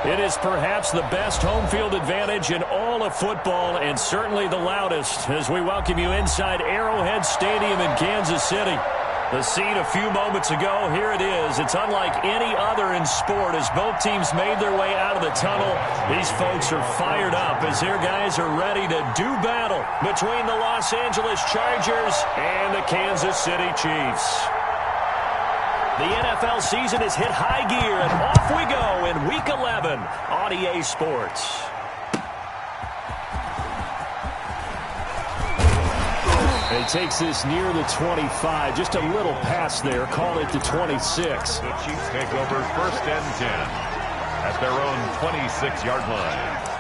It is perhaps the best home field advantage in all of football and certainly the loudest as we welcome you inside Arrowhead Stadium in Kansas City. The scene a few moments ago, here it is. It's unlike any other in sport as both teams made their way out of the tunnel. These folks are fired up as their guys are ready to do battle between the Los Angeles Chargers and the Kansas City Chiefs. The NFL season has hit high gear, and off we go in Week 11 on EA Sports. He takes this near the 25, just a little pass there, call it the 26. The Chiefs take over 1st and 10 at their own 26-yard line.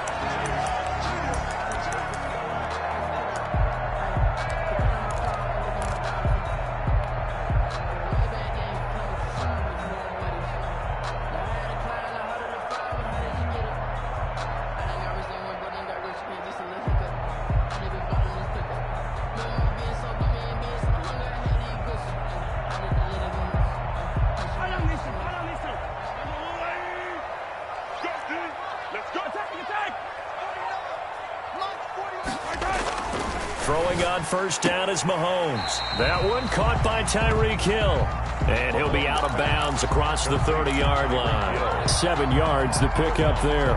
Throwing on 1st down is Mahomes. That one caught by Tyreek Hill. And he'll be out of bounds across the 30-yard line. 7 yards, the pickup there.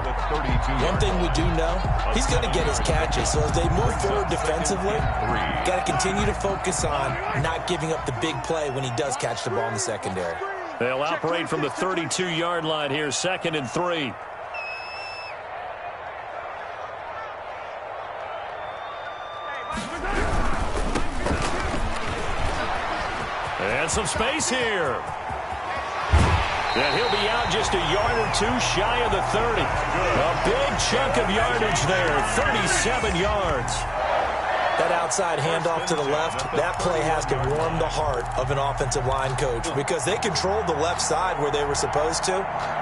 One thing we do know, he's going to get his catches. So as they move forward defensively, got to continue to focus on not giving up the big play when he does catch the ball in the secondary. They'll operate from the 32-yard line here, 2nd and 3. And some space here. And he'll be out just a yard or two shy of the 30. A big chunk of yardage there, 37 yards. That outside handoff to the left, that play has to warm the heart of an offensive line coach because they controlled the left side where they were supposed to.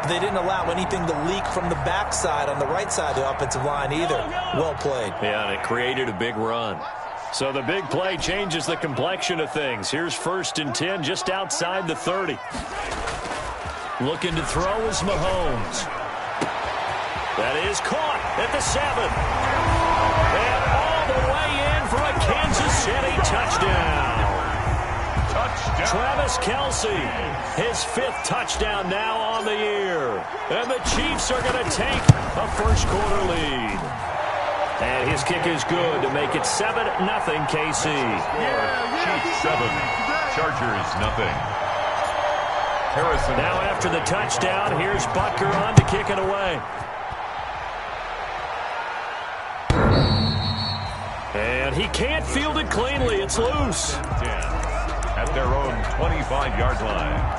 But they didn't allow anything to leak from the backside on the right side of the offensive line either. Well played. Yeah, and it created a big run. So the big play changes the complexion of things. Here's 1st and 10 just outside the 30. Looking to throw is Mahomes. That is caught at the 7. And all the way in for a Kansas City touchdown. Travis Kelce, his 5th touchdown now on the year. And the Chiefs are going to take a first-quarter lead. And his kick is good to make it 7-0 KC. Chiefs 7, Chargers 0. Harrison. Now after the touchdown, here's Butker on to kick it away. And he can't field it cleanly. It's loose. 10 at their own 25-yard line.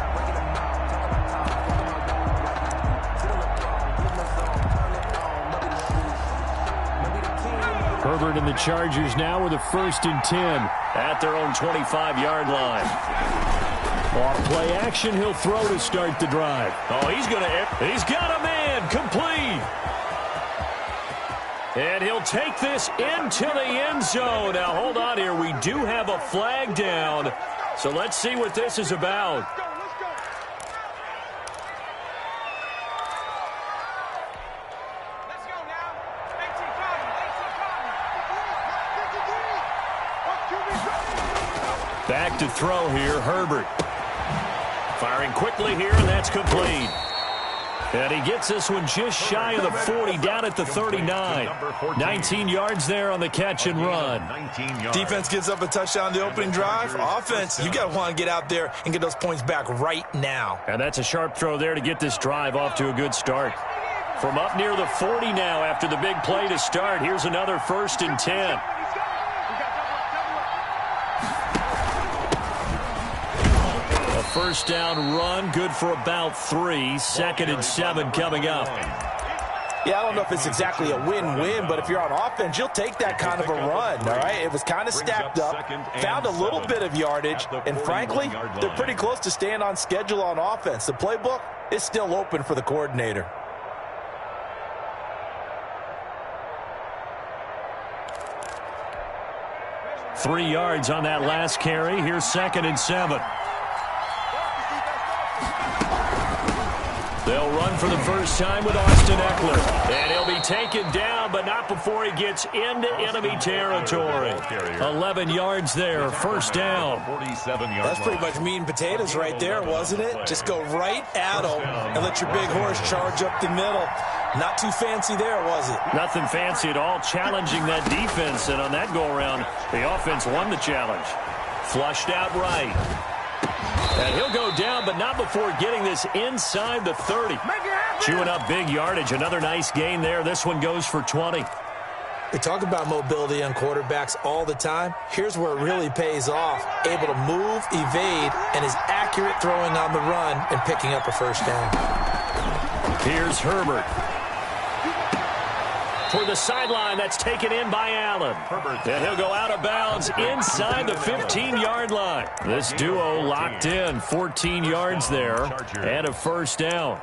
Herbert and the Chargers now with a 1st and 10 at their own 25-yard line. Off play action, he'll throw to start the drive. Oh, he's got a man, complete. And he'll take this into the end zone. Now, hold on here. We do have a flag down. So let's see what this is about. Back to throw here, Herbert. Firing quickly here, and that's complete. And he gets this one just shy of the 40, down at the 39. 19 yards there on the catch and run. Defense gives up a touchdown the opening drive. Offense, you got to want to get out there and get those points back right now. And that's a sharp throw there to get this drive off to a good start. From up near the 40 now after the big play to start, here's another 1st and 10. First down run, good for about 3. 2nd and 7 coming up. Yeah, I don't know if it's exactly a win-win, but if you're on offense, you'll take that kind of a run, all right? It was kind of stacked up, found a little bit of yardage, and frankly, they're pretty close to staying on schedule on offense. The playbook is still open for the coordinator. Three yards on that last carry. Here's 2nd and 7. They'll run for the first time with Austin Eckler. And he'll be taken down, but not before he gets into enemy territory. 11 yards there, first down. That's pretty much meat and potatoes right there, wasn't it? Just go right at him and let your big horse charge up the middle. Not too fancy there, was it? Nothing fancy at all, challenging that defense. And on that go-around, the offense won the challenge. Flushed out right. And he'll go down, but not before getting this inside the 30. Chewing up big yardage. Another nice gain there. This one goes for 20. We talk about mobility on quarterbacks all the time. Here's where it really pays off. Able to move, evade, and is accurate throwing on the run and picking up a first down. Here's Herbert. For the sideline, that's taken in by Allen. And he'll go out of bounds inside the 15-yard line. This duo locked in, 14 yards there, and a first down.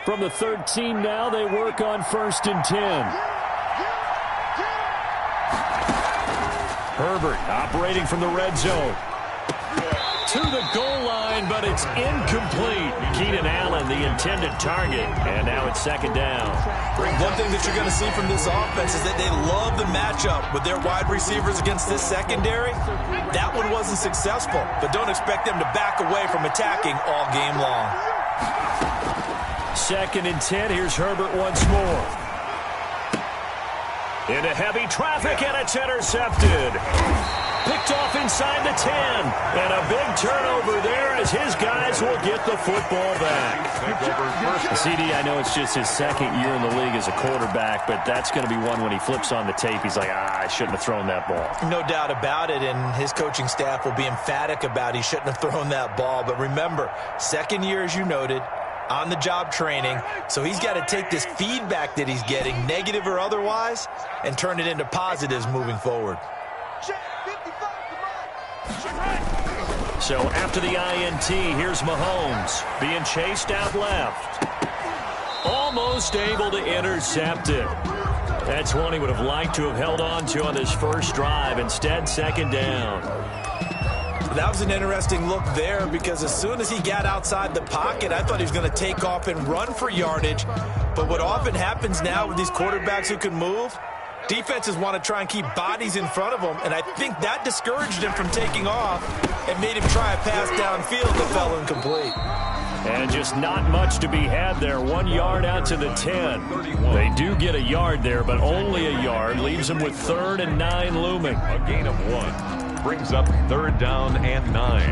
From the 13 now, they work on 1st and 10. Herbert operating from the red zone. To the goal line, but it's incomplete. Keenan Allen, the intended target, and now it's second down. One thing that you're going to see from this offense is that they love the matchup with their wide receivers against this secondary. That one wasn't successful, but don't expect them to back away from attacking all game long. 2nd and 10. Here's Herbert once more. Into heavy traffic, and it's intercepted. Picked off inside the 10. And a big turnover there as his guys will get the football back. CD, I know it's just his 2nd year in the league as a quarterback, but that's going to be one when he flips on the tape. He's like, I shouldn't have thrown that ball. No doubt about it, and his coaching staff will be emphatic about he shouldn't have thrown that ball. But remember, 2nd year, as you noted, on-the-job training, so he's got to take this feedback that he's getting, negative or otherwise, and turn it into positives moving forward. So after the INT, here's Mahomes being chased out left. Almost able to intercept it. That's one he would have liked to have held on to on this first drive. Instead, second down. That was an interesting look there because as soon as he got outside the pocket, I thought he was going to take off and run for yardage. But what often happens now with these quarterbacks who can move, defenses want to try and keep bodies in front of them, and I think that discouraged him from taking off and made him try a pass downfield that fell incomplete. And just not much to be had there. 1 yard out to the 10. They do get a yard there, but only a yard. Leaves them with 3rd and 9 looming. A gain of 1. Brings up 3rd down and 9.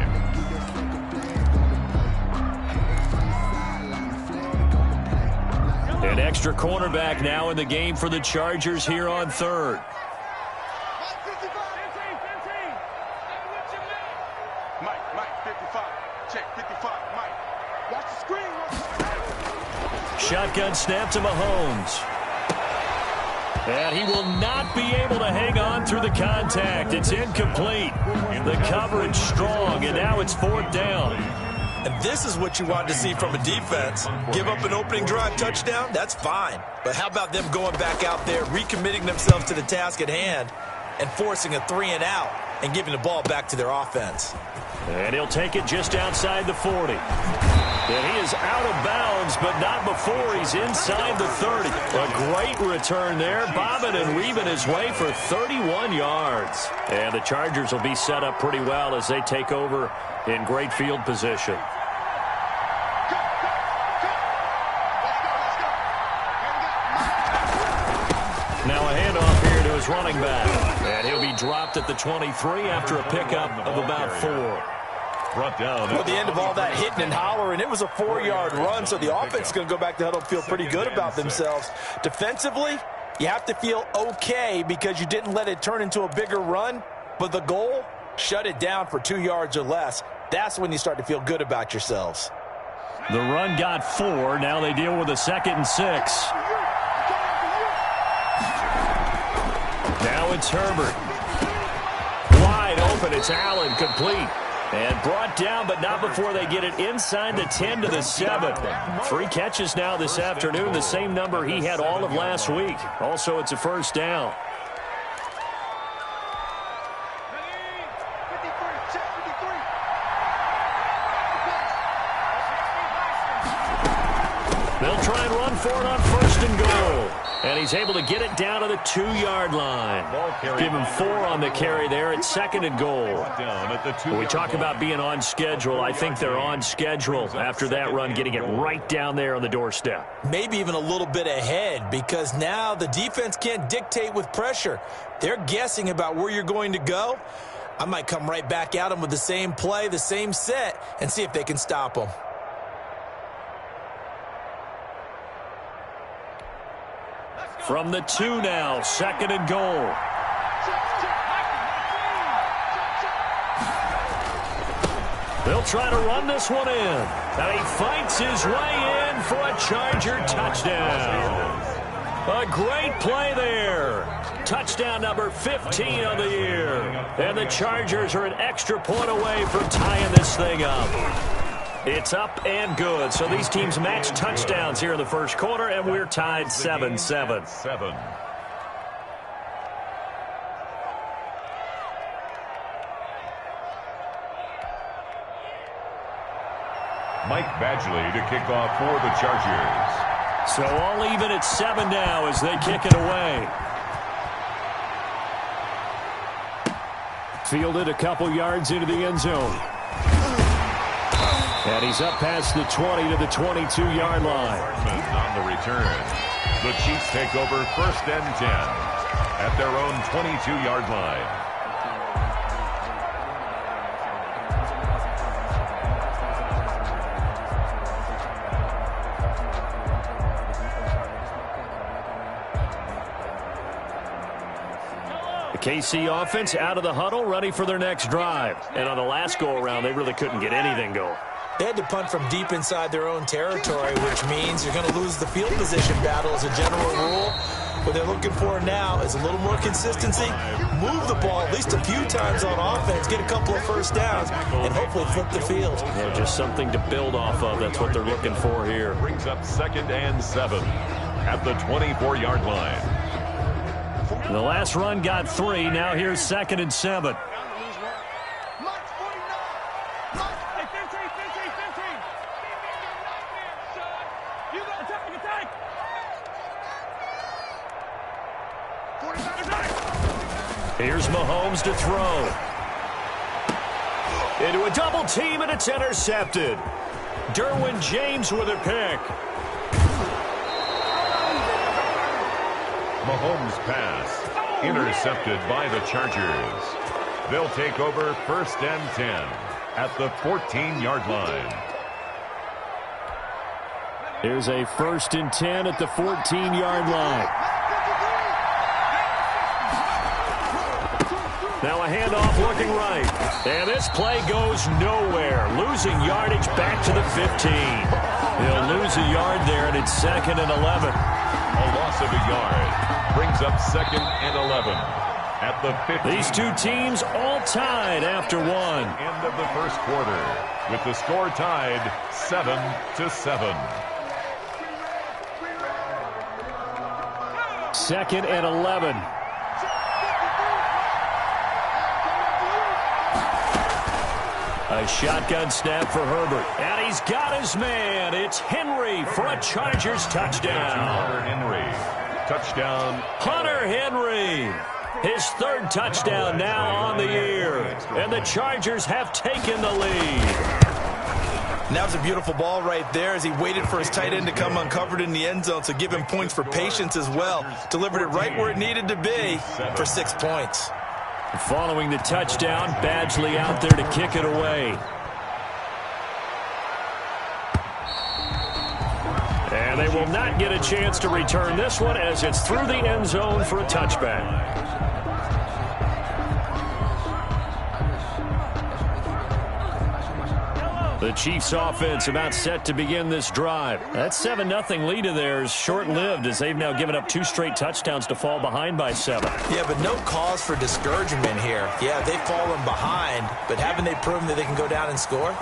An extra cornerback now in the game for the Chargers here on 3rd. Mike, 55. Check, 55. Mike. Watch the screen. Shotgun snap to Mahomes. And he will not be able to hang on through the contact. It's incomplete. The coverage strong, and now it's 4th down. And this is what you want to see from a defense. Give up an opening drive touchdown, that's fine. But how about them going back out there, recommitting themselves to the task at hand, and forcing a 3-and-out and giving the ball back to their offense. And he'll take it just outside the 40. And he is out of bounds, but not before he's inside the 30. A great return there, bobbing and weaving his way for 31 yards. And the Chargers will be set up pretty well as they take over in great field position. Now a handoff here to his running back. And he'll be dropped at the 23 after a pickup of about 4. Brought down. At the end of all that hitting and hollering, it was a 4-yard run, so the offense is going to go back to huddle and feel pretty good about themselves. Defensively, you have to feel okay because you didn't let it turn into a bigger run, but the goal, shut it down for 2 yards or less. That's when you start to feel good about yourselves. The run got 4. Now they deal with a 2nd and 6. Now it's Herbert. Wide open. It's Allen, complete. And brought down, but not before they get it inside the 10 to the 7. 3 catches now this afternoon, the same number he had all of last week. Also, it's a first down. for it on 1st and goal. And he's able to get it down to the 2-yard line. Give him 4 on the carry there at 2nd and goal. When we talk about being on schedule, I think they're on schedule after that run, getting it right down there on the doorstep. Maybe even a little bit ahead, because now the defense can't dictate with pressure. They're guessing about where you're going to go. I might come right back at them with the same play, the same set, and see if they can stop them. From the 2 now, 2nd and goal. They'll try to run this one in. And he fights his way in for a Charger touchdown. A great play there. Touchdown number 15 of the year. And the Chargers are an extra point away from tying this thing up. It's up and good. So these teams match touchdowns here in the first quarter, and we're tied 7-7. Mike Badgley to kick off for the Chargers. So all even at 7 now as they kick it away. Fielded a couple yards into the end zone. And he's up past the 20 to the 22-yard line. On the return, the Chiefs take over 1st and 10 at their own 22-yard line. KC offense out of the huddle, ready for their next drive. And on the last go-around, they really couldn't get anything going. They had to punt from deep inside their own territory, which means you're going to lose the field position battle as a general rule. What they're looking for now is a little more consistency, move the ball at least a few times on offense, get a couple of first downs, and hopefully flip the field. Yeah, just something to build off of. That's what they're looking for here. Brings up 2nd and 7 at the 24-yard line. The last run got 3. Now here's 2nd and 7. Here's Mahomes to throw. Into a double team, and it's intercepted. Derwin James with a pick. Mahomes' pass intercepted by the Chargers. They'll take over 1st and 10 at the 14-yard line. Here's a 1st and 10 at the 14-yard line. Now a handoff looking right. And this play goes nowhere. Losing yardage back to the 15. He'll lose a yard there, and it's 2nd and 11. A loss of a yard brings up 2nd and 11 at the 15. These two teams all tied after 1. End of the first quarter with the score tied 7-7. 2nd and 11. A shotgun snap for Herbert. And he's got his man. It's Henry for a Chargers touchdown. Hunter Henry. Touchdown. Hunter Henry. His 3rd touchdown now on the year. And the Chargers have taken the lead. And that was a beautiful ball right there as he waited for his tight end to come uncovered in the end zone, so give him points for patience as well. Delivered it right where it needed to be for 6 points. Following the touchdown, Badgley out there to kick it away. And they will not get a chance to return this one as it's through the end zone for a touchback. The Chiefs offense about set to begin this drive. That 7-0 lead of theirs short-lived as they've now given up 2 straight touchdowns to fall behind by 7. Yeah, but no cause for discouragement here. Yeah, they've fallen behind, but haven't they proven that they can go down and score?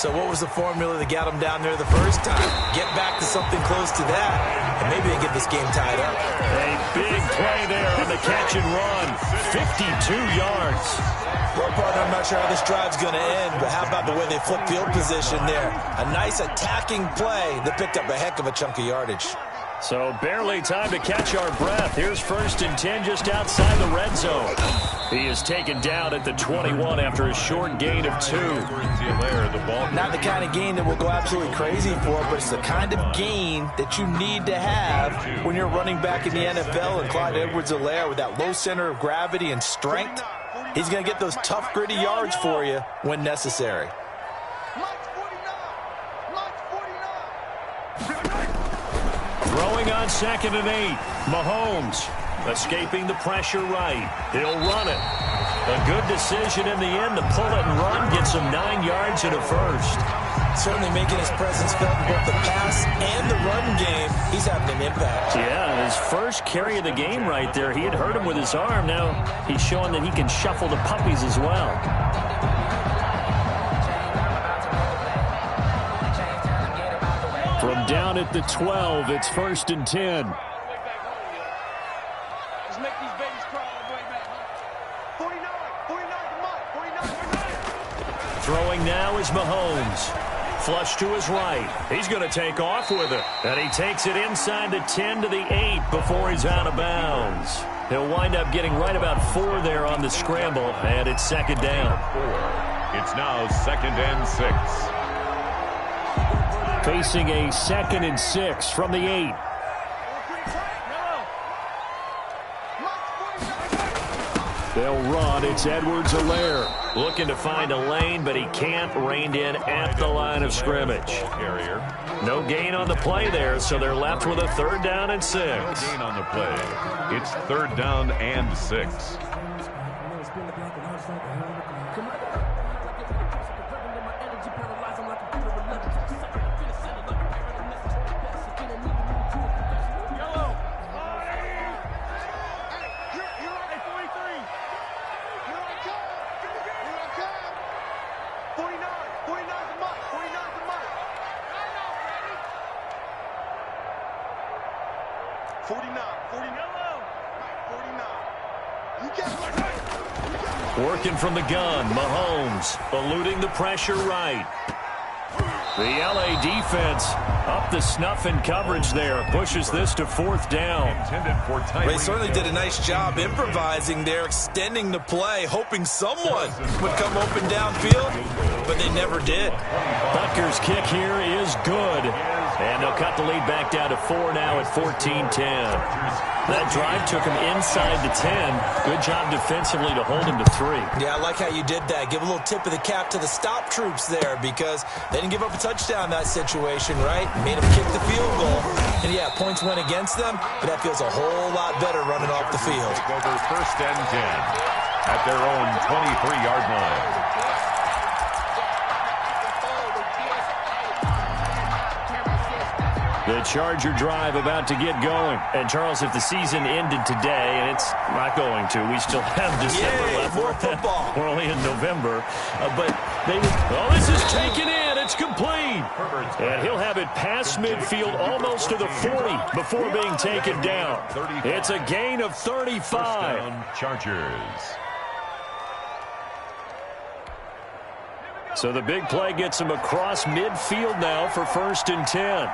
So what was the formula that got them down there the first time? Get back to something close to that, and maybe they get this game tied up. A big play there on the catch and run. 52 yards. Well, partner, I'm not sure how this drive's going to end, but how about the way they flip field position there? A nice attacking play that picked up a heck of a chunk of yardage. So barely time to catch our breath. Here's 1st and 10 just outside the red zone. He is taken down at the 21 after a short gain of 2. Not the kind of gain that will go absolutely crazy for, but it's the kind of gain that you need to have when you're running back in the NFL. And Clyde Edwards-Helaire, with that low center of gravity and strength, he's going to get those tough, gritty yards for you when necessary. Throwing on 2nd and 8. Mahomes escaping the pressure right. He'll run it. A good decision in the end to pull it and run. Gets him 9 yards and a first. Certainly making his presence felt in both the pass and the run game. He's having an impact. Yeah, his first carry of the game right there. He had hurt him with his arm. Now he's showing that he can shuffle the puppies as well. From down at the 12, it's 1st and 10. Let's make these babies cry all the way back. 49, 49, Throwing now is Mahomes. Flush to his right. He's going to take off with it. And he takes it inside the 10 to the 8 before he's out of bounds. He'll wind up getting right about 4 there on the scramble, and it's 2nd down. It's now 2nd and 6. Facing a 2nd and 6 from the 8. They'll run. It's Edwards-Helaire looking to find a lane, but he can't. Reined in at the line of scrimmage. No gain on the play there, so they're left with a 3rd down and 6. No gain on the play. It's 3rd down and 6. Working from the gun, Mahomes eluding the pressure right. The LA defense up the snuff in coverage there. Pushes this to 4th down. They certainly did a nice job improvising there, extending the play, hoping someone would come open downfield, but they never did. Butker's kick here is good. And they'll cut the lead back down to 4 now at 14-10. That drive took him inside the 10. Good job defensively to hold him to 3. Yeah, I like how you did that. Give a little tip of the cap to the stop troops there, because they didn't give up a touchdown in that situation, right? Made them kick the field goal. And yeah, points went against them, but that feels a whole lot better running off the field. Over 1st and 10 at their own 23-yard line. The Charger drive about to get going. And, Charles, if the season ended today, and it's not going to, we still have December left. More football. We're only in November. But they this is taken in. It's complete. And he'll have it past midfield almost to the 40 before being taken down. It's a gain of 35. First down, Chargers. So the big play gets him across midfield now for 1st and 10.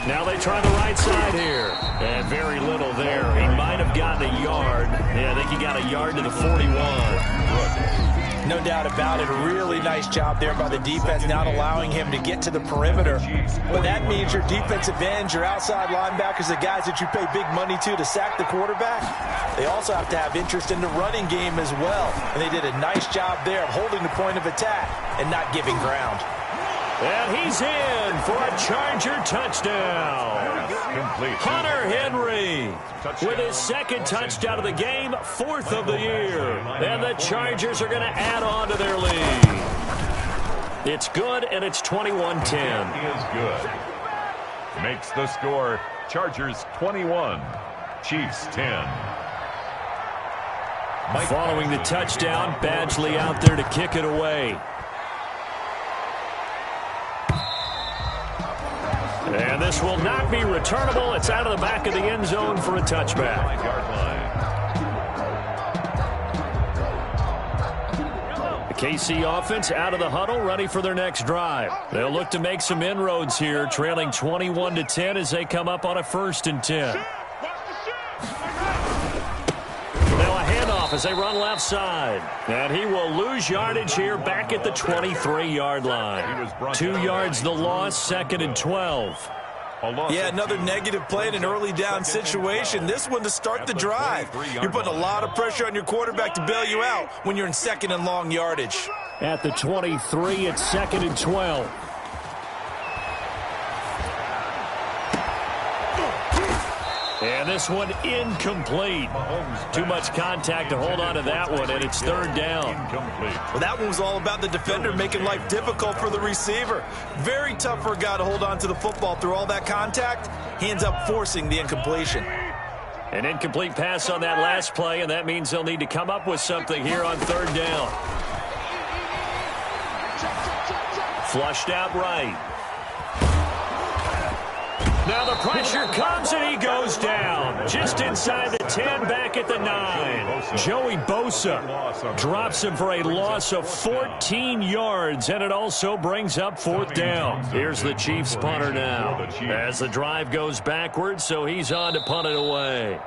Now they try the right side here. And very little there. He might have gotten a yard. Yeah, I think he got a yard to the 41. No doubt about it. A really nice job there by the defense, not allowing him to get to the perimeter. But that means your defensive ends, your outside linebackers, the guys that you pay big money to sack the quarterback, they also have to have interest in the running game as well. And they did a nice job there of holding the point of attack and not giving ground. And he's in for a Charger touchdown. Complete. Hunter Henry with his 2nd touchdown of the game, 4th of the year. And the Chargers are going to add on to their lead. It's good, and it's 21-10. He is good. Makes the score Chargers 21, Chiefs 10. Following the touchdown, Badgley out there to kick it away. And this will not be returnable. It's out of the back of the end zone for a touchback. KC offense out of the huddle, ready for their next drive. They'll look to make some inroads here, trailing 21-10 as they come up on a 1st and 10. Now a handoff as they run left side. And he will lose yardage here back at the 23-yard line. 2 yards the loss, 2nd and 12. Yeah, another negative play in an early down situation. This one to start the drive. You're putting a lot of pressure on your quarterback to bail you out when you're in 2nd and long yardage. At the 23, it's 2nd and 12. And this one incomplete. Too much contact to hold on to that one, and it's 3rd down. Well, that one was all about the defender making life difficult for the receiver. Very tough for a guy to hold on to the football through all that contact. He ends up forcing the incompletion. An incomplete pass on that last play, and that means they'll need to come up with something here on 3rd down. Flushed out right. Now the pressure comes, and he goes down. Just inside the 10, back at the 9. Joey Bosa drops him for a loss of 14 yards, and it also brings up 4th down. Here's the Chiefs punter now as the drive goes backwards, so he's on to punt it away.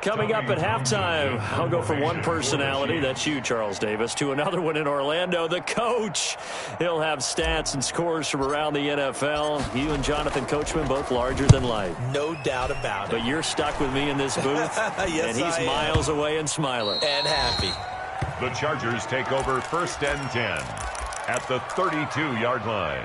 Coming up at halftime, I'll go from one personality, that's you, Charles Davis, to another one in Orlando, the coach. He'll have stats and scores from around the NFL. You and Jonathan Coachman, both larger than life. No doubt about it. But you're stuck with me in this booth, yes, and he's miles away and smiling. And happy. The Chargers take over 1st and 10 at the 32-yard line.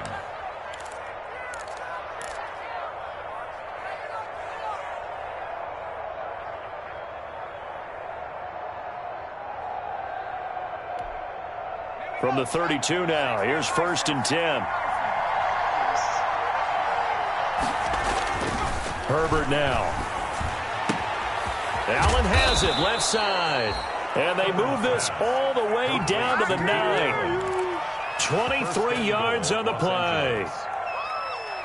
From the 32 now, here's 1st and 10. Herbert now. Allen has it, left side. And they move this all the way down to the 9. 23 yards on the play.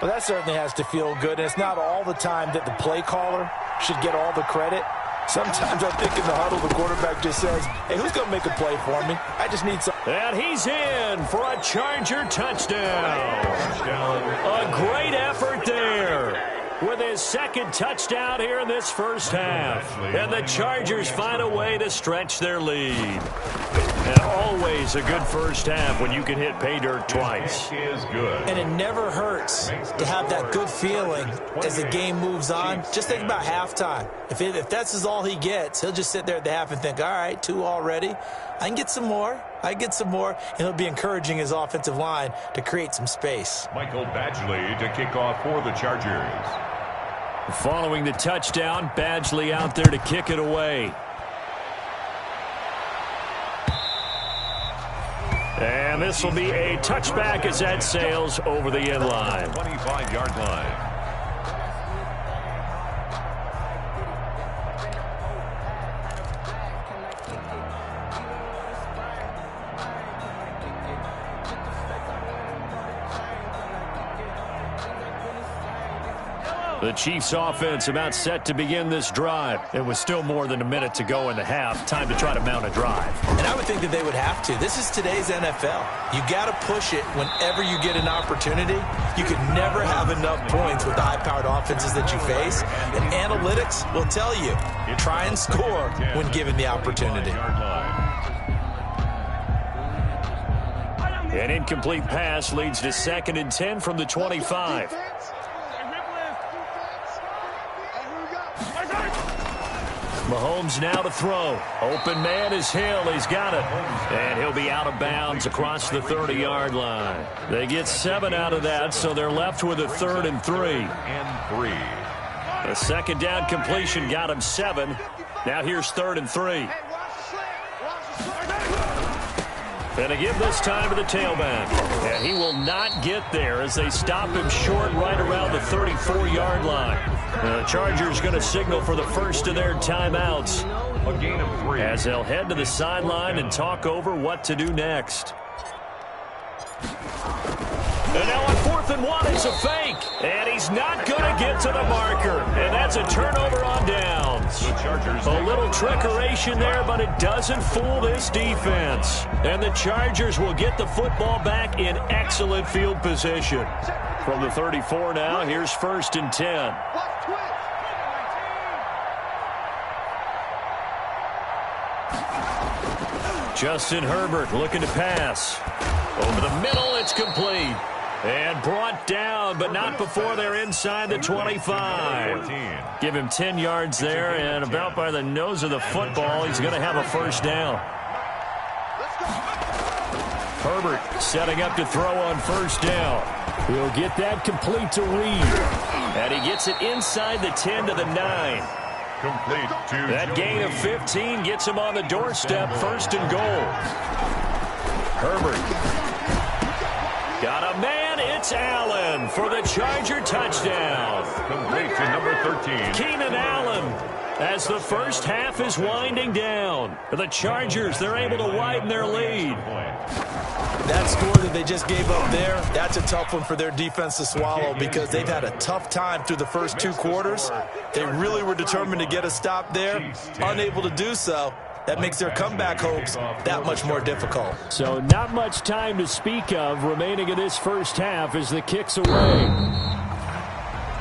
Well, that certainly has to feel good. And it's not all the time that the play caller should get all the credit. Sometimes I think in the huddle, the quarterback just says, hey, who's going to make a play for me? I just need some. And he's in for a Charger touchdown. A great effort there with his 2nd touchdown here in this 1st half. And the Chargers find a way to stretch their lead. And always a good 1st half when you can hit pay dirt twice. And it never hurts to have that good feeling as the game moves on. Just think about halftime. If that's all he gets, he'll just sit there at the half and think, all right, 2 already. I can get some more. And he'll be encouraging his offensive line to create some space. Michael Badgley to kick off for the Chargers. Following the touchdown, Badgley out there to kick it away. And this will be a touchback as that sails over the end line. 25-yard line. The Chiefs offense about set to begin this drive. It was still more than a minute to go in the half. Time to try to mount a drive. And I would think that they would have to. This is today's NFL. You got to push it whenever you get an opportunity. You can never have enough points with the high-powered offenses that you face. And analytics will tell you, try and score when given the opportunity. An incomplete pass leads to 2nd and 10 from the 25. Mahomes now to throw. Open man is Hill. He's got it. And he'll be out of bounds across the 30-yard line. They get 7 out of that, so they're left with a 3rd and 3. A 2nd down completion got him 7. Now here's 3rd and 3. And a give this time to the tailback. And he will not get there as they stop him short right around the 34-yard line. The Chargers going to signal for the first of their timeouts. A gain of 3. As they'll head to the sideline and talk over what to do next. And now on 4th and one. It's a fake. And he's not going to get to the marker. And that's a turnover on downs. A little trickeration there, but it doesn't fool this defense. And the Chargers will get the football back in excellent field position. From the 34 now, here's 1st and 10. Justin Herbert looking to pass. Over the middle, it's complete. And brought down, but not before they're inside the 25. Give him 10 yards there, and about by the nose of the football, he's going to have a first down. Herbert setting up to throw on first down. He'll get that complete to Reed. And he gets it inside the 10 to the 9. Complete to that gain of 15 gets him on the doorstep, 1st and goal. Herbert. Got a man, it's Allen for the Charger touchdown. Complete to number 13. Keenan Allen, as the first half is winding down. The Chargers, they're able to widen their lead. That score that they just gave up there, that's a tough one for their defense to swallow because they've had a tough time through the first 2 quarters. They really were determined to get a stop there, unable to do so. That makes their comeback hopes that much more difficult. So not much time to speak of remaining in this first half as the kick's away.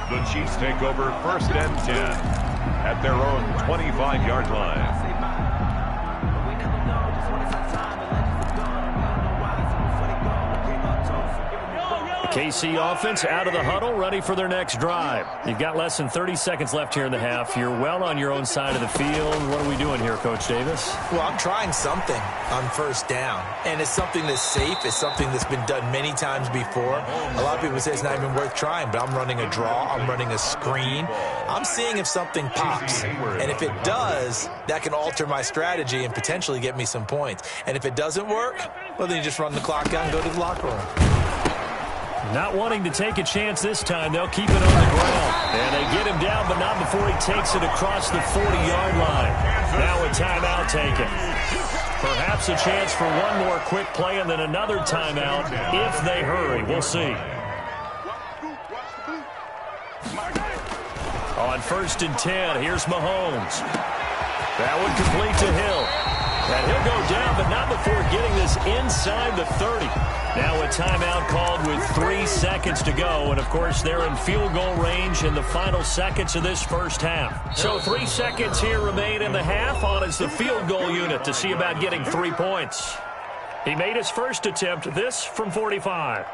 The Chiefs take over 1st and 10 at their own 25-yard line. KC offense out of the huddle, ready for their next drive. You've got less than 30 seconds left here in the half. You're well on your own side of the field. What are we doing here, Coach Davis? Well, I'm trying something on first down, and it's something that's safe. It's something that's been done many times before. A lot of people say it's not even worth trying, but I'm running a draw. I'm running a screen. I'm seeing if something pops, and if it does, that can alter my strategy and potentially get me some points. And if it doesn't work, well, then you just run the clock out and go to the locker room. Not wanting to take a chance this time, they'll keep it on the ground. And they get him down, but not before he takes it across the 40-yard line. Now a timeout taken. Perhaps a chance for one more quick play and then another timeout if they hurry. We'll see. On 1st and 10, here's Mahomes. That one complete to Hill. And he'll go down, but not before getting this inside the 30. Now a timeout called with 3 seconds to go. And, of course, they're in field goal range in the final seconds of this first half. So 3 seconds here remain in the half. On is the field goal unit to see about getting 3 points. He made his first attempt, this from 45.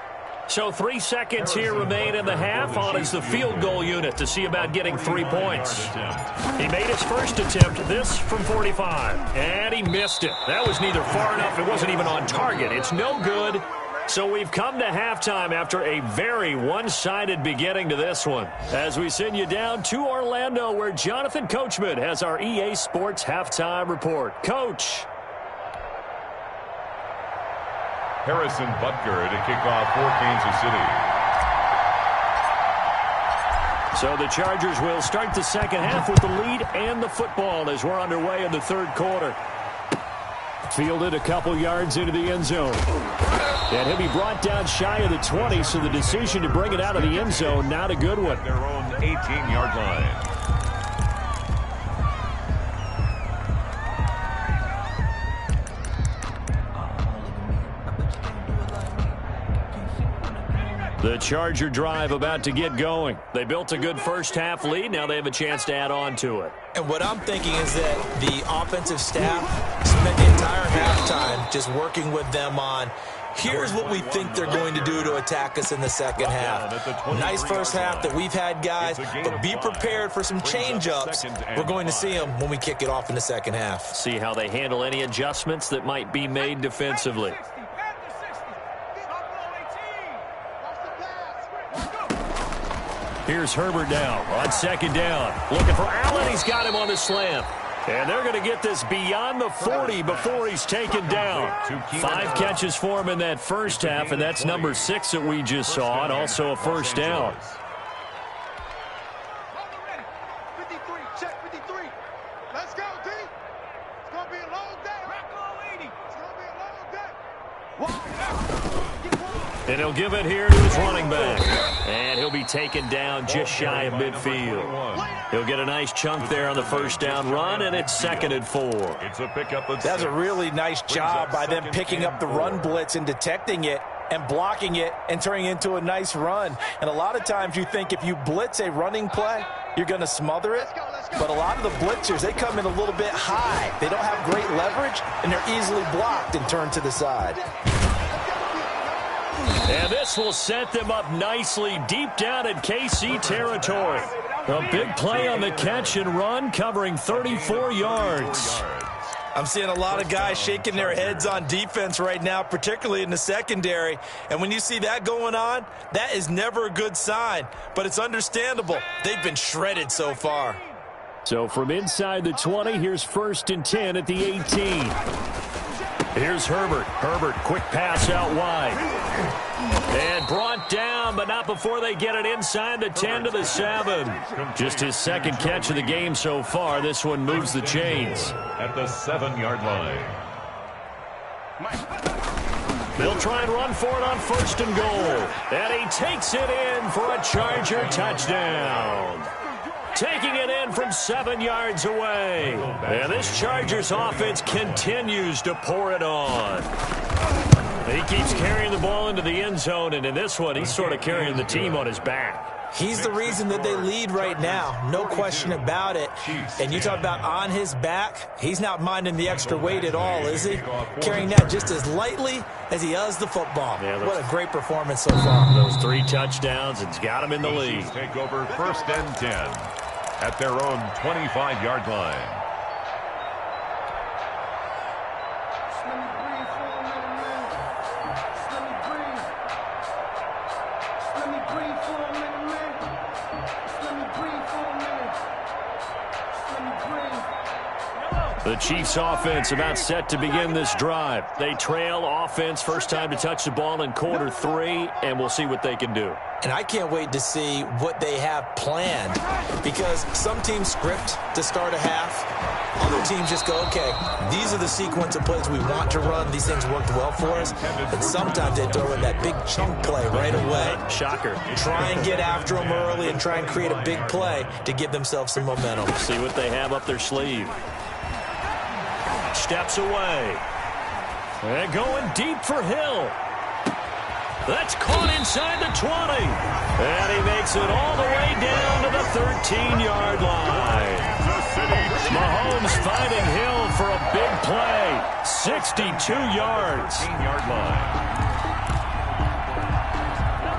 So 3 seconds here remain in the half. On is the field goal unit to see about getting 3 points. He made his first attempt, this from 45. And he missed it. That was neither far enough. It wasn't even on target. It's no good. So we've come to halftime after a very one-sided beginning to this one. As we send you down to Orlando, where Jonathan Coachman has our EA Sports halftime report. Coach. Harrison Butker to kick off for Kansas City. So the Chargers will start the second half with the lead and the football as we're underway in the 3rd quarter. Fielded a couple yards into the end zone. And he'll be brought down shy of the 20, so the decision to bring it out of the end zone, not a good one. Their own 18-yard line. The Charger drive about to get going. They built a good first half lead. Now they have a chance to add on to it. And what I'm thinking is that the offensive staff spent the entire halftime just working with them on, here's what we think they're going to do to attack us in the second half. Nice first half that we've had, guys, but be prepared for some change-ups. We're going to see them when we kick it off in the second half. See how they handle any adjustments that might be made defensively. Here's Herbert now on 2nd down. Looking for Allen. He's got him on the slant. And they're going to get this beyond the 40 before he's taken down. 5 catches for him in that first half, and that's number 6 that we just saw, and also a first down. 53, check 53. Let's go, D. It's going to be a long day. It's going to be a long day. And he'll give it here to his running back. And he'll be taken down just shy of midfield. He'll get a nice chunk there on the first down run, and it's 2nd and 4. It's a pickup of That's a really nice job by them picking up the run blitz and detecting it and blocking it and turning it into a nice run. And a lot of times you think if you blitz a running play, you're going to smother it. But a lot of the blitzers, they come in a little bit high. They don't have great leverage, and they're easily blocked and turned to the side. And this will set them up nicely deep down in KC territory. A big play on the catch and run, covering 34 yards. I'm seeing a lot of guys shaking their heads on defense right now, particularly in the secondary. And when you see that going on, that is never a good sign. But it's understandable. They've been shredded so far. So from inside the 20, here's 1st and 10 at the 18. Here's Herbert. Herbert, quick pass out wide. And brought down, but not before they get it inside the 10 to the 7. Just his 2nd catch of the game so far. This one moves the chains. At the 7-yard line. They'll try and run for it on 1st and goal. And he takes it in for a Charger touchdown. Taking it in from 7 yards away. And this Chargers offense continues to pour it on. He keeps carrying the ball into the end zone, and in this one, he's sort of carrying the team on his back. He's the reason that they lead right now. No question about it. And you talk about on his back, he's not minding the extra weight at all, is he? Carrying that just as lightly as he does the football. Yeah, what a great performance so far. Those 3 touchdowns, it's got him in the lead. Take over 1st and 10 at their own 25-yard line. The Chiefs offense about set to begin this drive. They trail offense, first time to touch the ball in quarter 3, and we'll see what they can do. And I can't wait to see what they have planned, because some teams script to start a half. Other teams just go, okay, these are the sequence of plays we want to run. These things worked well for us. And sometimes they throw in that big chunk play right away. Shocker. Try and get after them early and try and create a big play to give themselves some momentum. See what they have up their sleeve. Steps away. And going deep for Hill. That's caught inside the 20. And he makes it all the way down to the 13-yard line. Mahomes finding Hill for a big play. 62 yards. 13-yard line.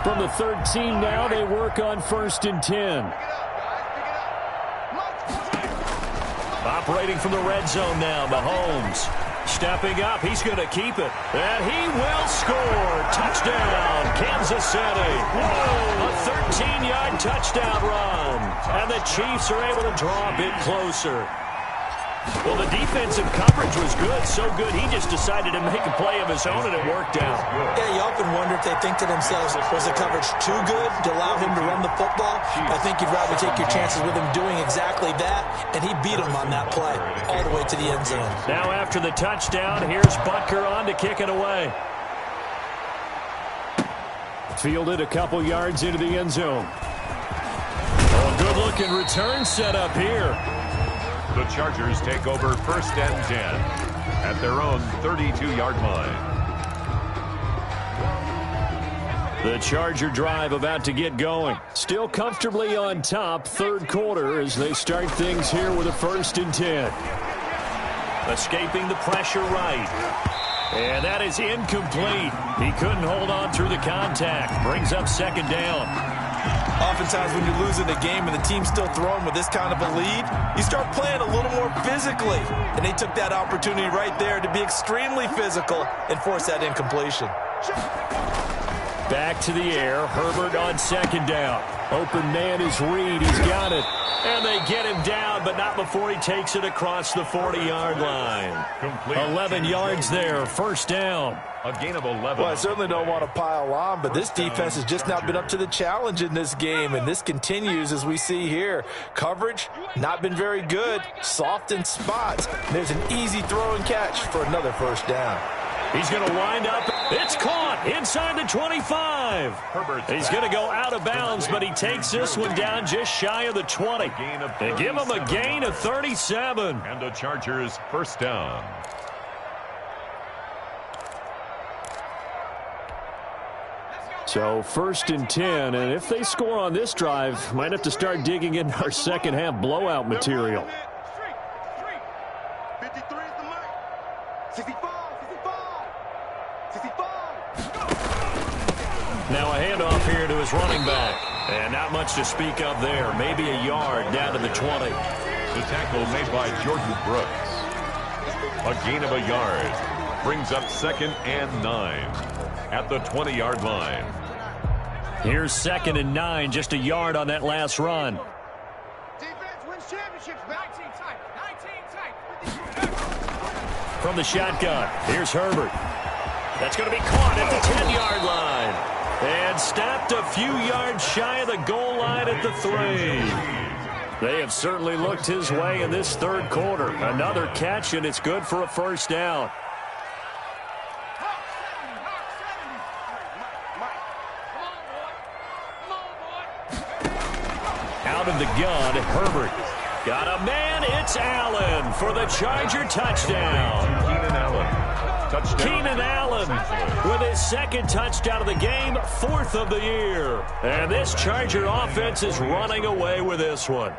From the 13 now, they work on 1st and 10. Operating from the red zone now, Mahomes. Stepping up, he's going to keep it. And he will score. Touchdown, Kansas City. A 13-yard touchdown run. And the Chiefs are able to draw a bit closer. Well, the defensive coverage was good, so good he just decided to make a play of his own, and it worked out. Yeah, you often wonder if they think to themselves, was the coverage too good to allow him to run the football? I think you'd rather take your chances with him doing exactly that, and he beat him on that play all the way to the end zone. Now after the touchdown, here's Butker on to kick it away. Fielded a couple yards into the end zone. Oh, good-looking return set up here. The Chargers take over 1st and 10 at their own 32-yard line. The Charger drive about to get going. Still comfortably on top, 3rd quarter as they start things here with a 1st and 10. Escaping the pressure right. And that is incomplete. He couldn't hold on through the contact. Brings up 2nd down. Oftentimes when you're losing a game and the team's still throwing with this kind of a lead, you start playing a little more physically. And they took that opportunity right there to be extremely physical and force that incompletion. Back to the air. Herbert on 2nd down. Open man is Reed. He's got it. And they get him down, but not before he takes it across the 40-yard line. 11 yards there. 1st down. A gain of 11. Well, I certainly don't want to pile on, but this defense has just not been up to the challenge in this game, and this continues as we see here. Coverage, not been very good. Soft in spots. There's an easy throw and catch for another 1st down. He's going to wind up It's caught inside the 25. He's going to go out of bounds, but he takes this one down just shy of the 20. They give him a gain of 37. And the Chargers first down. So 1st and 10, and if they score on this drive, might have to start digging in our second half blowout material. 53 is the mark. 65, 65, 65. Now a handoff here to his running back. And not much to speak of there. Maybe a yard down to the 20. The tackle made by Jordan Brooks. A gain of a yard. Brings up 2nd and 9 at the 20-yard line. Here's 2nd and 9, just a yard on that last run. Defense wins championships. 19 tight. From the shotgun, here's Herbert. That's going to be caught at the 10-yard line. And stopped a few yards shy of the goal line at the 3. They have certainly looked his way in this 3rd quarter. Another catch, and it's good for a first down. Out of the gun, Herbert. Got a man, it's Allen for the Charger touchdown. Keenan Allen. Touchdown. Keenan Allen with his 2nd touchdown of the game, 4th of the year. And this Charger offense is running away with this one.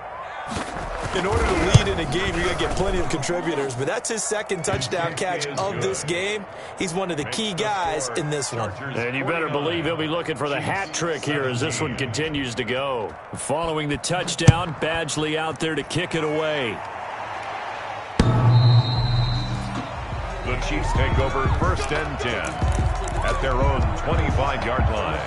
In order to lead in a game, you're going to get plenty of contributors, but that's his 2nd touchdown catch of this game. He's one of the key guys in this one. And you better believe he'll be looking for the hat trick here as this one continues to go. Following the touchdown, Badgley out there to kick it away. The Chiefs take over 1st and 10 at their own 25-yard line.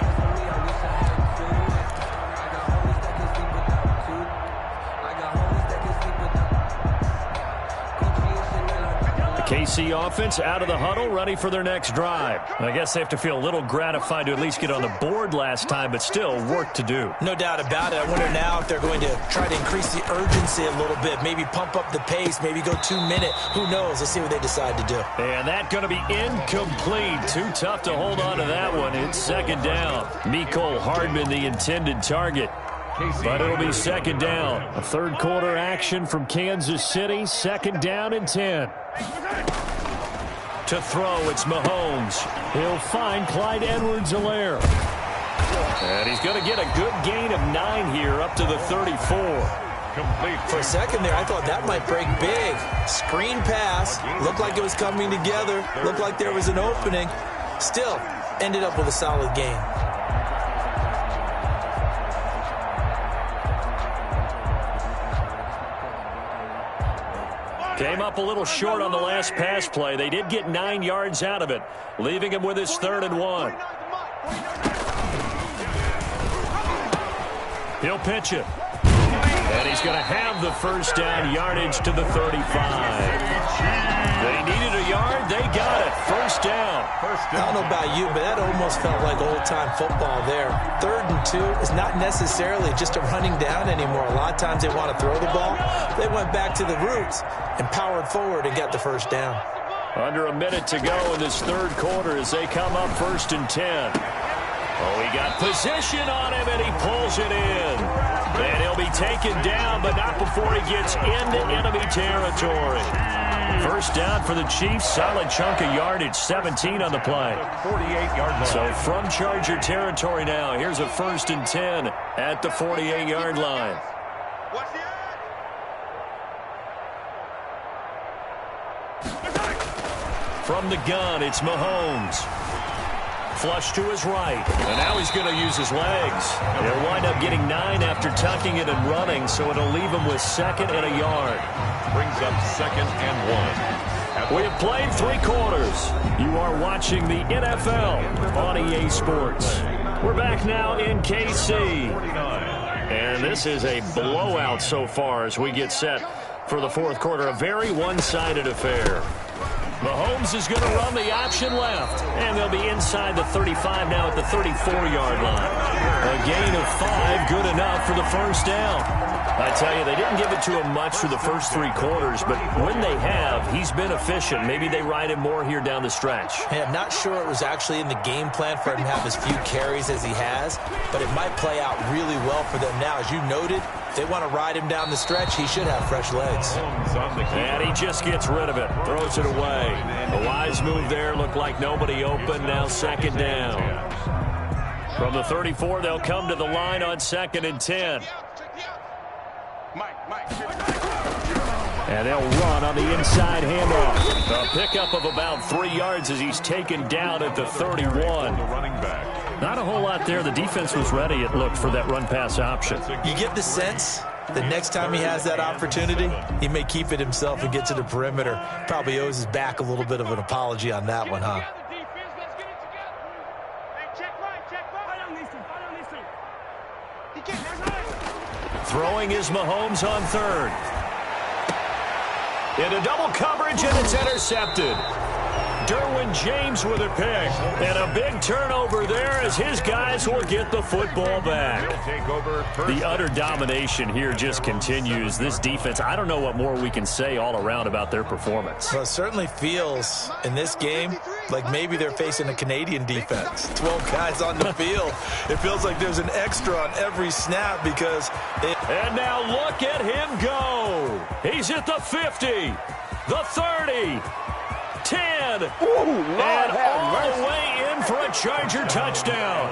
KC offense out of the huddle, ready for their next drive. I guess they have to feel a little gratified to at least get on the board last time, but still work to do. No doubt about it. I wonder now if they're going to try to increase the urgency a little bit, maybe pump up the pace, maybe go 2-minute. Who knows? Let's see what they decide to do. And that going to be incomplete. Too tough to hold on to that one. It's 2nd down. Mecole Hardman, the intended target. But it'll be 2nd down. A 3rd quarter action from Kansas City. 2nd down and 10. To throw, it's Mahomes. He'll find Clyde Edwards-Helaire. And he's going to get a good gain of 9 here up to the 34. Complete. For a second there, I thought that might break big. Screen pass. Looked like it was coming together. Looked like there was an opening. Still, ended up with a solid gain. Came up a little short on the last pass play. They did get 9 yards out of it, leaving him with his 3rd and 1. He'll pitch it. And he's going to have the first down, yardage to the 35. They needed a yard. They got it. First down. I don't know about you, but that almost felt like old-time football there. 3rd and 2 is not necessarily just a running down anymore. A lot of times they want to throw the ball. They went back to the roots and powered forward and got the first down. Under a minute to go in this 3rd quarter as they come up 1st and 10. Oh, he got position on him, and he pulls it in. And he'll be taken down, but not before he gets into enemy territory. First down for the Chiefs. Solid chunk of yardage, 17 on the play. 48-yard line. So from Charger territory now, here's a 1st and 10 at the 48-yard line. Watch the From the gun, it's Mahomes. Flush to his right. And now he's going to use his legs. They'll wind up getting 9 after tucking it and running, so it'll leave him with 2nd and a yard. Brings up 2nd and 1. We have played 3 quarters. You are watching the NFL on EA Sports. We're back now in KC. And this is a blowout so far as we get set for the 4th quarter. A very one-sided affair. Mahomes is going to run the option left, and they'll be inside the 35 now at the 34-yard line. A gain of 5, good enough for the first down. I tell you, they didn't give it to him much for the first 3 quarters, but when they have, he's been efficient. Maybe they ride him more here down the stretch. Hey, I'm not sure it was actually in the game plan for him to have as few carries as he has, but it might play out really well for them now. As you noted, if they want to ride him down the stretch, he should have fresh legs. And he just gets rid of it, throws it away. A wise move there, looked like nobody open, now second down. From the 34, they'll come to the line on 2nd and 10. And they'll run on the inside handoff. A pickup of about 3 yards as he's taken down at the 31. Not a whole lot there. The defense was ready, it looked, for that run-pass option. You get the sense that next time he has that opportunity, he may keep it himself and get to the perimeter. Probably owes his back a little bit of an apology on that one, huh? Throwing is Mahomes on 3rd. Into double coverage, and it's intercepted. Derwin James with a pick. And a big turnover there as his guys will get the football back. The utter domination here just continues. This defense, I don't know what more we can say all around about their performance. Well, it certainly feels in this game like maybe they're facing a Canadian defense. 12 guys on the field. It feels like there's an extra on every snap because And now look at him go. He's at the 50, the 30, 10, and all the way in for a Charger touchdown.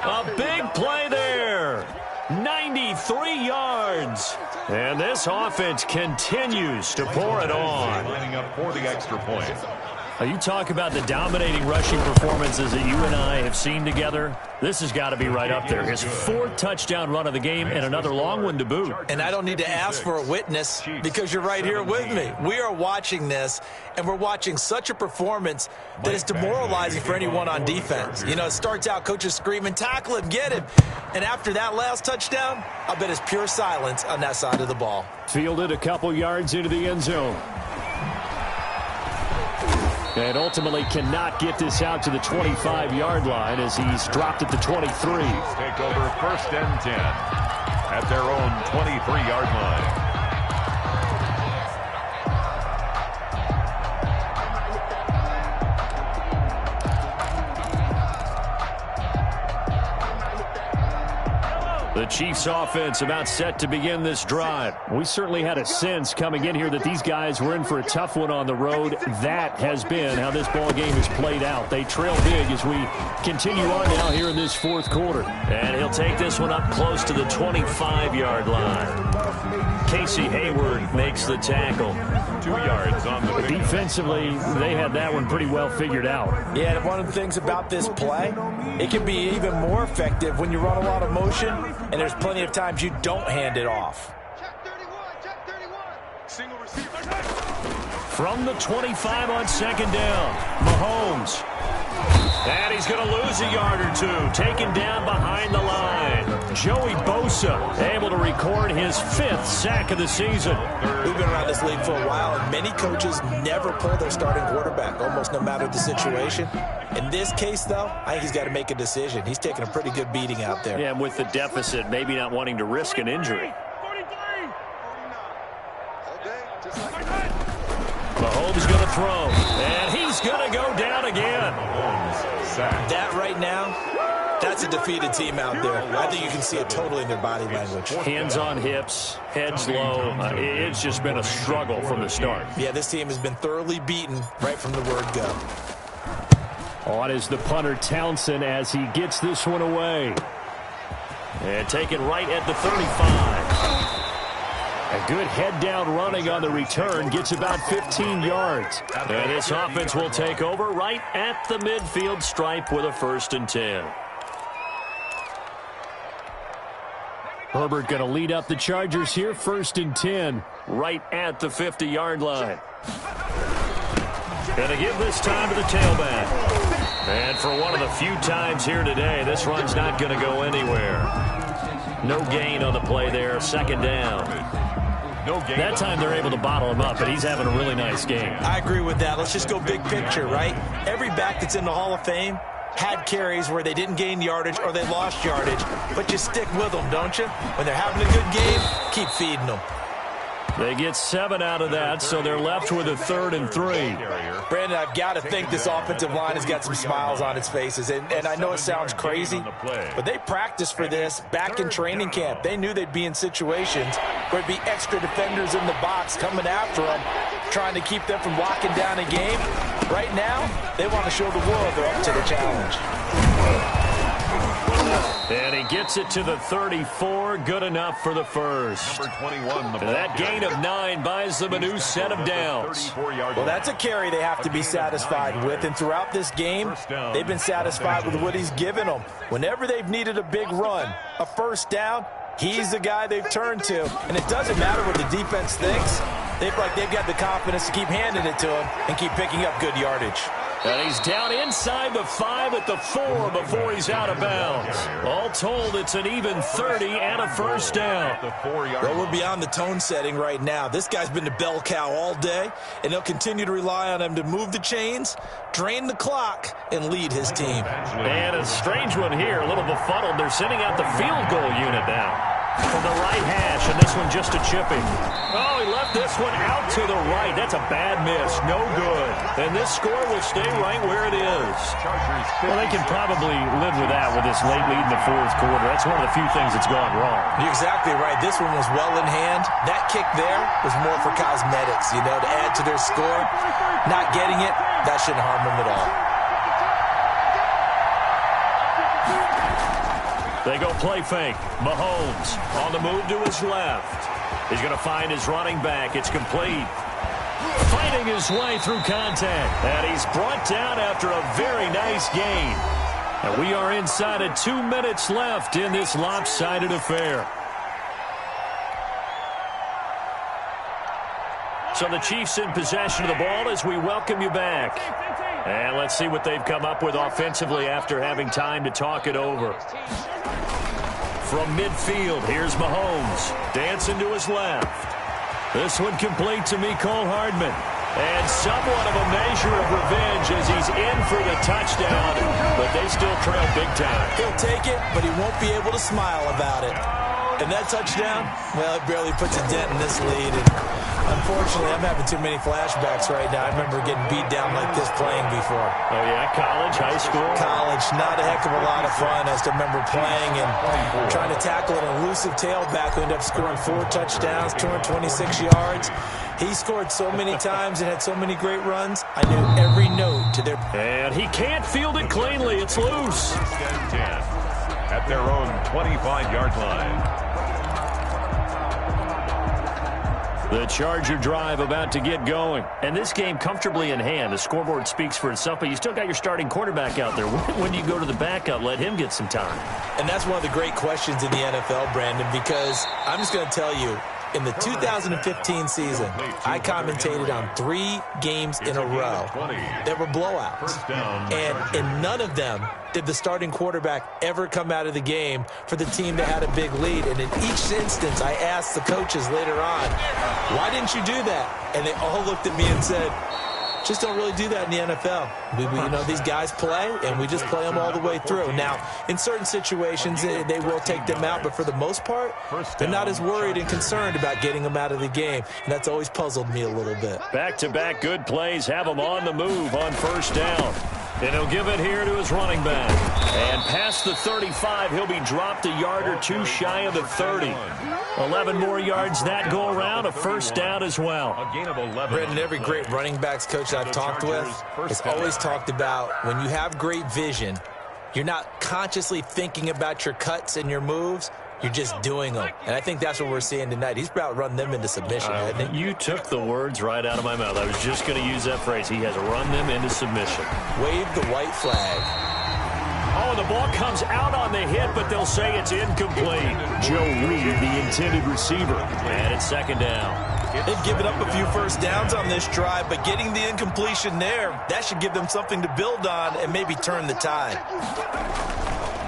A big play there. 93 yards. And this offense continues to pour it on. Lining up for the extra point. You talk about the dominating rushing performances that you and I have seen together. This has got to be right up there. His 4th touchdown run of the game and another long one to boot. And I don't need to ask for a witness because you're right here with me. We are watching this, and we're watching such a performance that is demoralizing for anyone on defense. You know, it starts out coaches screaming, tackle him, get him. And after that last touchdown, I bet it's pure silence on that side of the ball. Fielded a couple yards into the end zone. And ultimately cannot get this out to the 25-yard line as he's dropped at the 23. Take over 1st and 10 at their own 23-yard line. The Chiefs offense about set to begin this drive. We certainly had a sense coming in here that these guys were in for a tough one on the road. That has been how this ball game has played out. They trail big as we continue on now here in this 4th quarter. And he'll take this one up close to the 25-yard line. Casey Hayward makes the tackle. 2 yards on the pick. Defensively, they had that one pretty well figured out. Yeah, and one of the things about this play, it can be even more effective when you run a lot of motion, and there's plenty of times you don't hand it off. Check 31. Single receiver. From the 25 on 2nd down, Mahomes. And he's going to lose a yard or 2, taken down behind the line. Joey Bosa able to record his 5th sack of the season. We've been around this league for a while, and many coaches never pull their starting quarterback, almost no matter the situation. In this case, though, I think he's got to make a decision. He's taking a pretty good beating out there. Yeah, and with the deficit, maybe not wanting to risk an injury. 49. All day, just like that. Mahomes going to throw, and he's going to go down again. That right now, that's a defeated team out there. I think you can see it totally in their body language. Hands on hips, heads low. It's just been a struggle from the start. Yeah, this team has been thoroughly beaten right from the word go. On is the punter Townsend as he gets this one away. And taken right at the 35. A good head-down running on the return gets about 15 yards. And this offense will take over right at the midfield stripe with a 1st and 10. Herbert going to lead up the Chargers here, 1st and 10. Right at the 50-yard line. Going to give this time to the tailback. And for one of the few times here today, this run's not going to go anywhere. No gain on the play there, 2nd down. That time they're able to bottle him up, but he's having a really nice game. I agree with that. Let's just go big picture, right? Every back that's in the Hall of Fame had carries where they didn't gain yardage or they lost yardage, but you stick with them, don't you? When they're having a good game, keep feeding them. They get 7 out of that, so they're left with a 3rd and 3. Brandon, I've got to think this offensive line has got some smiles on its faces. And I know it sounds crazy, but they practiced for this back in training camp. They knew they'd be in situations where there'd be extra defenders in the box coming after them, trying to keep them from locking down a game. Right now, they want to show the world they're up to the challenge. And he gets it to the 34. Good enough for the first. Number 21. That gain of 9 buys them a new set of downs. Well, that's a carry they have to be satisfied with. And throughout this game, they've been satisfied with what he's given them. Whenever they've needed a big run, a first down, he's the guy they've turned to. And it doesn't matter what the defense thinks. They've got the confidence to keep handing it to him and keep picking up good yardage. And he's down inside the 5 at the 4 before he's out of bounds. All told, it's an even 30 and a first down. Well, we're beyond the tone setting right now. This guy's been the bell cow all day, and they'll continue to rely on him to move the chains, drain the clock, and lead his team. And a strange one here, a little befuddled. They're sending out the field goal unit now. From the right hash, and this one just a chipping. Oh, he left this one out to the right. That's a bad miss. No good. And this score will stay right where it is. Well, they can probably live with that with this late lead in the 4th quarter. That's one of the few things that's gone wrong. You're exactly right. This one was well in hand. That kick there was more for cosmetics, to add to their score. Not getting it, that shouldn't harm them at all. They go play fake. Mahomes on the move to his left. He's going to find his running back. It's complete. Fighting his way through contact. And he's brought down after a very nice gain. And we are inside of 2 minutes left in this lopsided affair. So the Chiefs in possession of the ball as we welcome you back. And let's see what they've come up with offensively after having time to talk it over. From midfield, here's Mahomes. Dancing to his left. This one complete to Mecole Hardman. And somewhat of a measure of revenge as he's in for the touchdown. But they still trail big time. He'll take it, but he won't be able to smile about it. And that touchdown, well, it barely puts a dent in this lead. And unfortunately, I'm having too many flashbacks right now. I remember getting beat down like this playing before. Oh, yeah? College, high school? College. Not a heck of a lot of fun. I still remember playing and trying to tackle an elusive tailback who ended up scoring 4 touchdowns, 226 yards. He scored so many times and had so many great runs. I knew every note to their... And he can't field it cleanly. It's loose. At their own 25-yard line. The Charger drive about to get going. And this game comfortably in hand. The scoreboard speaks for itself, but you still got your starting quarterback out there. When you go to the backup, let him get some time. And that's one of the great questions in the NFL, Brandon, because I'm just going to tell you, in the 2015 season, I commentated on 3 games in a row that were blowouts. And in none of them did the starting quarterback ever come out of the game for the team that had a big lead. And in each instance, I asked the coaches later on, why didn't you do that? And they all looked at me and said, just don't really do that in the NFL. These guys play, and we just play them all the way through. Now, in certain situations, they will take them out, but for the most part, they're not as worried and concerned about getting them out of the game, and that's always puzzled me a little bit. Back-to-back good plays have them on the move on first down. And he'll give it here to his running back. And past the 35, he'll be dropped a yard or 2 shy of the 30. 11 more yards that go around, a first down as well. A gain of 11. Brendan, every great running backs coach I've talked with has always talked about when you have great vision, you're not consciously thinking about your cuts and your moves. You're just doing them. And I think that's what we're seeing tonight. He's about run them into submission, hasn't he? You took the words right out of my mouth. I was just going to use that phrase. He has run them into submission. Wave the white flag. Oh, the ball comes out on the hit, but they'll say it's incomplete. Joe Reed, the intended receiver. And it's second down. They've given up a few first downs on this drive, but getting the incompletion there, that should give them something to build on and maybe turn the tide.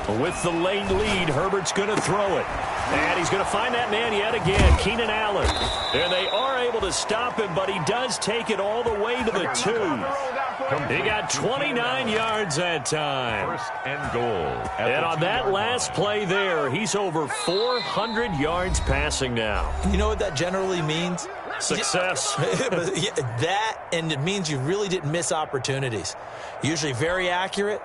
With the late lead, Herbert's going to throw it. And he's going to find that man yet again, Keenan Allen. And they are able to stop him, but he does take it all the way to the 2. He got 29 yards that time. First and goal. And on that last play there, he's over 400 yards passing now. You know what that generally means? Success. That, and it means you really didn't miss opportunities. Usually very accurate.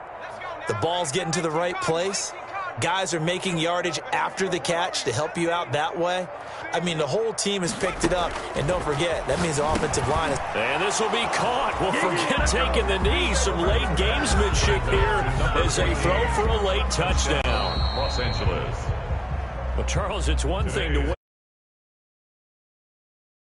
The ball's getting to the right place. Guys are making yardage after the catch to help you out that way. I mean, the whole team has picked it up. And don't forget, that means the offensive line is... And this will be caught. Well, forget taking the knee. Some late gamesmanship here as they throw for a late touchdown. Los Angeles. Well, Charles, it's one thing to win.